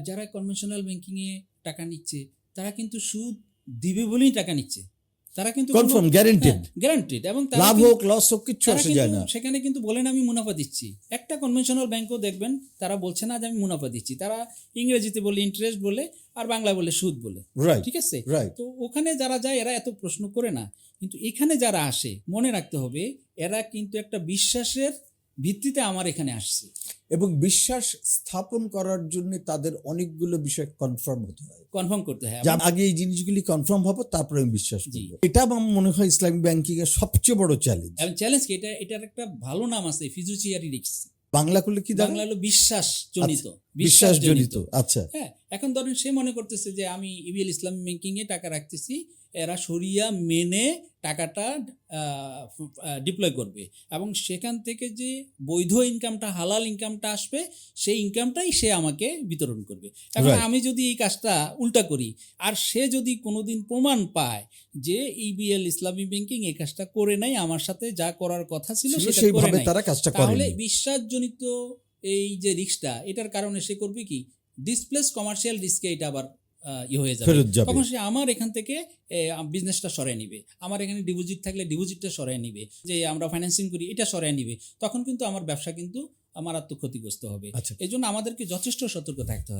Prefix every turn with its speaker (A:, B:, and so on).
A: যারা কনভেনশনাল ব্যাংকিংয়ে টাকা নিচ্ছে তারা কিন্তু সুদ দিবে বলেই টাকা নিচ্ছে, তারা কিন্তু
B: কনফার্ম
A: গ্যারান্টেড এবং
B: লাভ হোক লস হোক কিচ্ছু আসে যায় না,
A: সেখানে কিন্তু বলে না আমি মুনাফা দিচ্ছি। একটা কনভেনশনাল ব্যাংকও দেখবেন তারা বলছে না যে আমি মুনাফা দিচ্ছি, তারা ইংরেজিতে বলে ইন্টারেস্ট বলে আর বাংলায় বলে সুদ বলে, ঠিক আছে। তো ওখানে যারা যায় এরা এত প্রশ্ন করে না, কিন্তু এখানে যারা আসে মনে রাখতে হবে এরা কিন্তু একটা বিশ্বাসের ভিত্তিতে আমার এখানে আসছে
B: এবং বিশ্বাস স্থাপন করার জন্য তাদের অনেকগুলো বিষয় কনফার্ম করতে হয়। আগে এই জিনিসগুলি কনফার্ম হবে তারপরে আমি বিশ্বাস করব। এটা আমার মনে হয় ইসলামিক ব্যাংকিং এর সবচেয়ে বড় চ্যালেঞ্জ
A: কি এটার একটা ভালো নাম আছে, ফিজুচিয়ারি রিস্ক।
B: বাংলা করলে কি
A: বাংলা হলো বিশ্বাসজনিত।
B: আচ্ছা,
A: হ্যাঁ, এখন ধরেন সে মনে করতেছে যে আমি ইবিএল ইসলামিক ব্যাংকিং এ টাকা রাখতেছি, এরা শরিয়া মেনে টাকাটা ডিপ্লয় করবে এবং সেখান থেকে যে বৈধ ইনকামটা, হালাল ইনকামটা আসবে সেই ইনকামটাই সে আমাকে বিতরণ করবে। এখন আমি যদি এই কাজটা উল্টা করি আর সে যদি কোনোদিন প্রমাণ পায় যে ইবিএল ইসলামিক ব্যাংকিং এই কাজটা করে নাই, আমার সাথে যা করার কথা ছিল সেটা করে নাই, তাহলে বিশ্বাসজনিত এই যে রিস্কটা, এটার কারণে সে করবে কি ডিসপ্লেস কমার্শিয়াল রিস্কে এটা আবার হয়ে যাবে। তখন সে আমার এখান থেকে বিজনেসটা সরাই নিবে, আমার এখানে ডিপোজিট থাকলে ডিপোজিটটা সরাই নিবে, যে আমরা ফাইন্যান্সিং করি এটা সরাই নিবে, তখন কিন্তু আমার ব্যবসা কিন্তু মারাত্মক ক্ষতিগ্রস্ত হবে। এই জন্য আমাদেরকে যথেষ্ট সতর্ক থাকতে হবে।